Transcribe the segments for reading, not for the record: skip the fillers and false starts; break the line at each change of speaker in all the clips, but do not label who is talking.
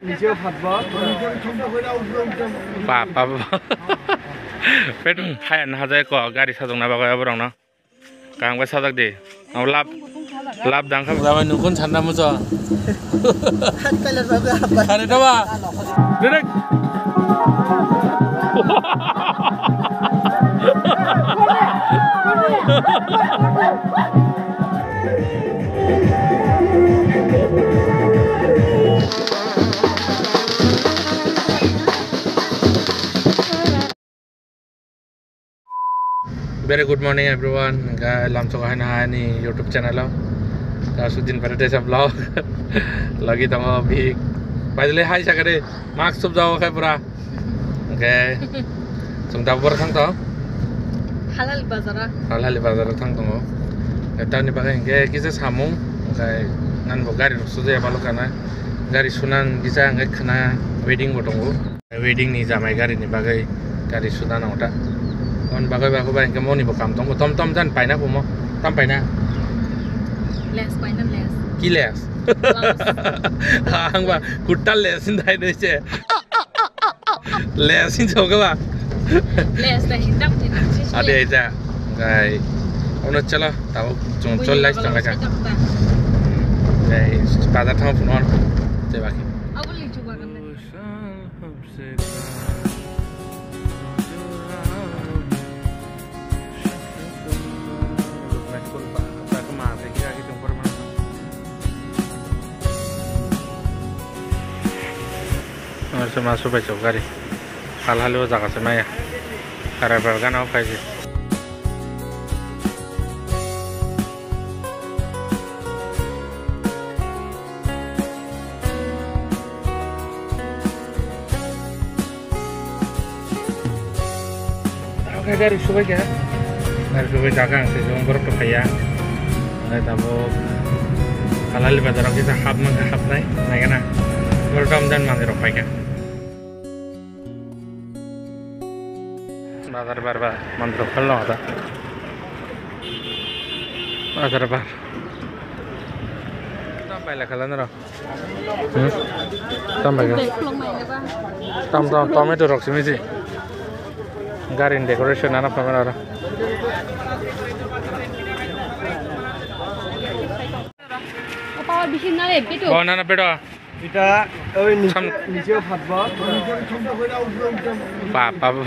Papa. Pet hai an hazai ko gari sadong na bagai aborang na. Kang ba sadak de. Au lap dang kham zaman nukun chanda mu cho. Kare da ba. Direct. Very good morning everyone. Lam so hai na ni YouTube channel lo. Kasudin paradise vlog. Lagi tamo bhi. Padle hai sakare. Mask sub jao khai pura. Okay. Sum dabor thang to. Halal bazar thang to. Eta ni bagai nge kise samung. Okay. Nan bo gari suje balo kana. Gari sunan bisa nge khana wedding botongo. Wedding ni jamai gari ni bagai gari sunan ota. On bagai bagai bagai kamu ni bokam tong tom jan paina pumo tom paina
les paina les
kiles hang ba kutal lesin dai dei che lesin joga ba
les da hindam ni
ade ja gai ono chalo tao chol lai tong ga gai pada thang punon te baki
abul li chuba kan
masuk besok gari hal-hal lo jaga semaya karena bergan apa sih oke gari subai ya gari subai jaga sih jangan berapa kaya nggak tahu hal-hal bazar kita hab naik na welcome dan mandir apa ya bazar bar mandir kalau ada bazar bar sampai lah kalian roh sampai kan tomato rock sih sih garin decoration anak pemerintah
apa bikin nale betul
oh nana betul
Kita niche fatwa
Papa.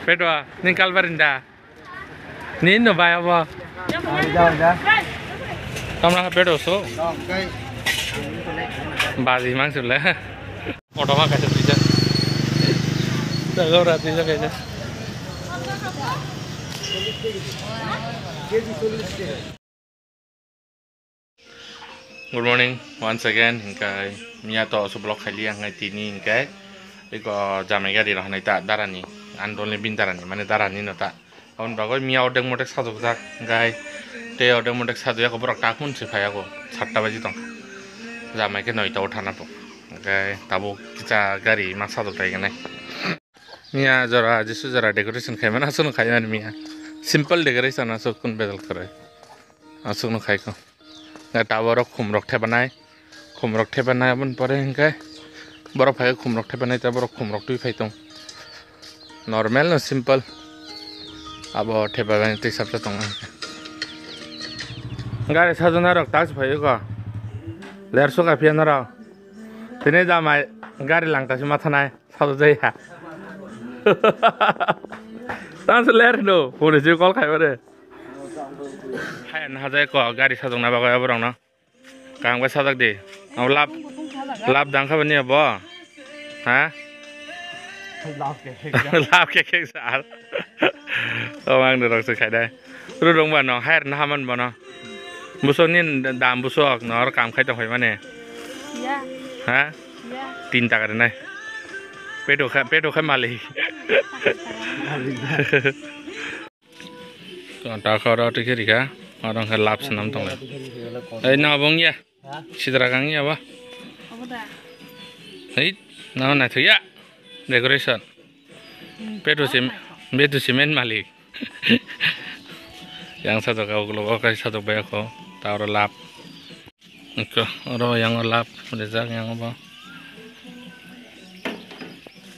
Pedwa, ni kalbarinda. Ni no baya ba.
Jauh.
Kamera pedo so. Bazi mang sulle. Auto ma kaise pija. Tagaw rati ja kaise. Good morning once again. Hingkai Mia to so blog khali ang tini hingkai iko jamai gari rah nai ta darani andolne bin darani mane darani no ta on bagoi Mia odeng motek sajok jak hingkai te odeng motek sajok ya ko brok tak mun se phaya ko 7টা baji tong jamai ke 9টা uthana po hingkai tabo kicha gari ma sajok tai ganai Mia jara jisu jara decoration khai mana sun khai ani Mia simple decoration asok kun bedal kare asok no khai ko tower khumrok thebanai abon pore hingkai borok phai khumrok thebanai ta borok khumrok tui phai tong normal no simple abo thebanai te sabta tong gari sajona rok tas phai ko ler so ka pian ra tene jamai gari langta si matha nai sadu jai ha tas ler no pore je call khai bare hai an hazai ko gari sadong na bagai aborang na kang ba sadak de au lap dang khabani abo ha lap ke sal o mang dorok se khai dai ru dong ba no hai na haman ba no busonin dam busok nor kam khai tong hoi mane
ya
ha
ya
3 টাকা nai pedo khai mali tak kau tu kiri kah orang kelap senam tong le. Na abang ya, sidra kang ya ba.
apa dah
Na tu ya decoration. Betu semen malik. Yang satu kau kalau kau satu bayar kau taruh lap. Iko, oro yang lap, rezak yang apa?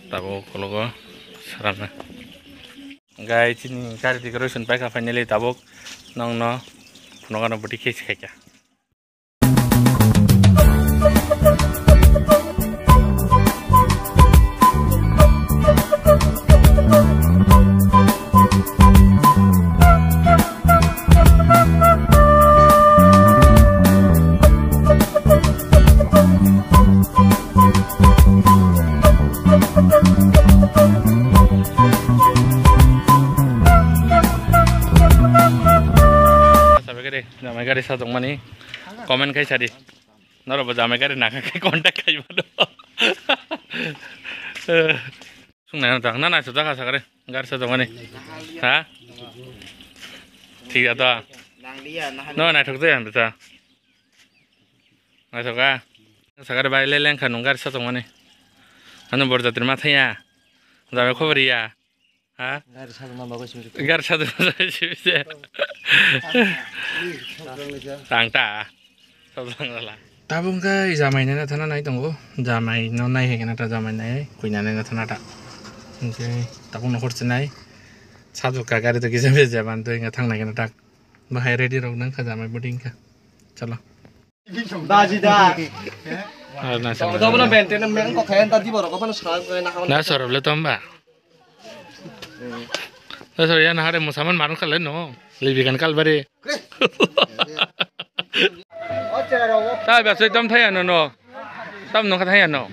Tabuk kalau kau serana. Guys, ini kari decoration pakai finally tabuk, nong no, nong budi case kayak. Jamai gari satu mani, komen kai cari, noro bo jamai gari nak kai kontak kai bado. Sungna nang nana sudah kasa gari, gari satu mani, ha? Tiga tu. No na thuk tu yang betul. Masuk ah, sekarang bayi leleng kan gari satu mani, anu borda terima thaya, jamai khobri ya. Ha? Gar satu sih bisa. Tangta, soalnya lah. Tabung kai jamai nana thana nai tunggu, jamai no nai hekena ta jamai nai, kuina nana thana ta. Okay, tabung no kursi nai. Satu kagak itu kisah bisa jaman tu ingat thang nai kena tak. Bahaya ready rong nang jamai boarding ka. Calo.
Dajida.
Tahu
mana benten memang kok kayak tadi baru kapan sekarang kayak nak.
Nah, sorry le tomba. Sorry ya, nah hari musaman marun kalian no, lebih kan kal bari. Tapi biasa itu thaya no, tapi no thaya no.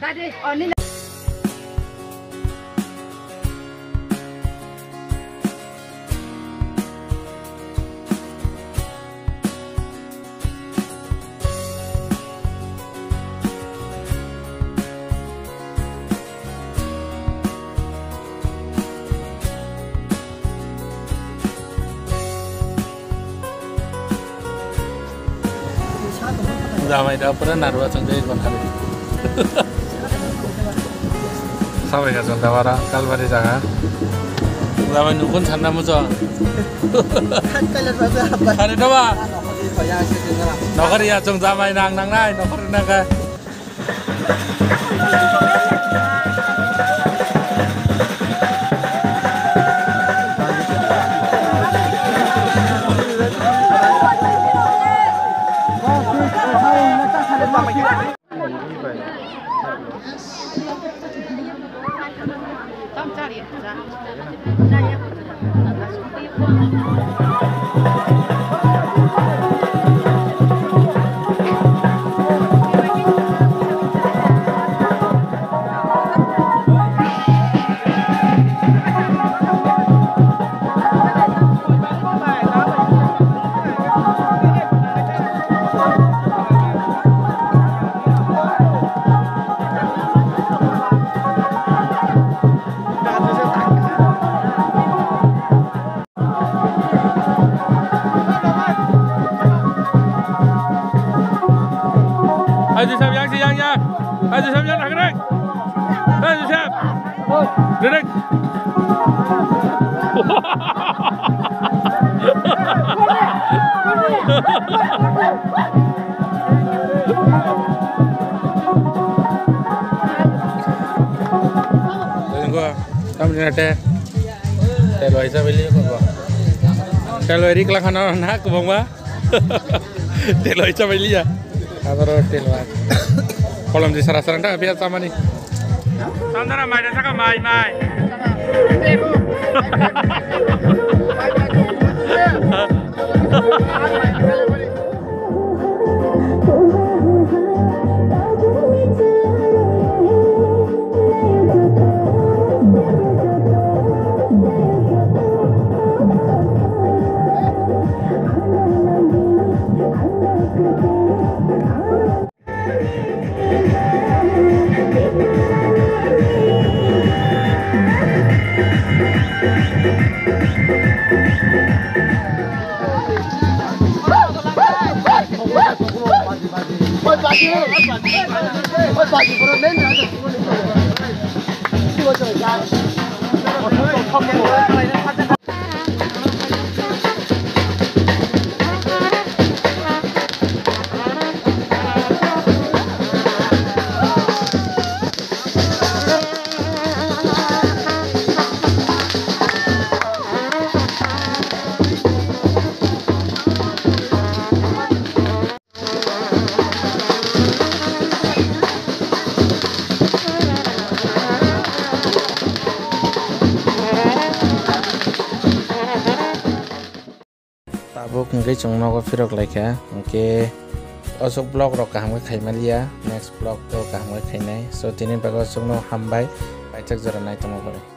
Jamai dah pernah naruh sendiri kon kali. Sampai ke sana wara kalbari jaga. Jamai nukun sana muncul. Hari itu apa? Nokar ya cung jamai nang nai nokar naga. Ayo siap yang siangnya, ayo siap yang nak ayo siap, direk. Tengok, kamu ni nate, telo isa beli apa? Telo eri kelakana nak bangga, telo isa beli ya. Kalau telo, kalau di sarang-sarang dah biar sama ni. Sandara mai dah cakap mai. abuk hingke chung nogo firok laika hingke osok blog rok kaham ke khaimalia next blog to kaham ke khainai so tini bago chung no hambai paithak jora nai tomo pore.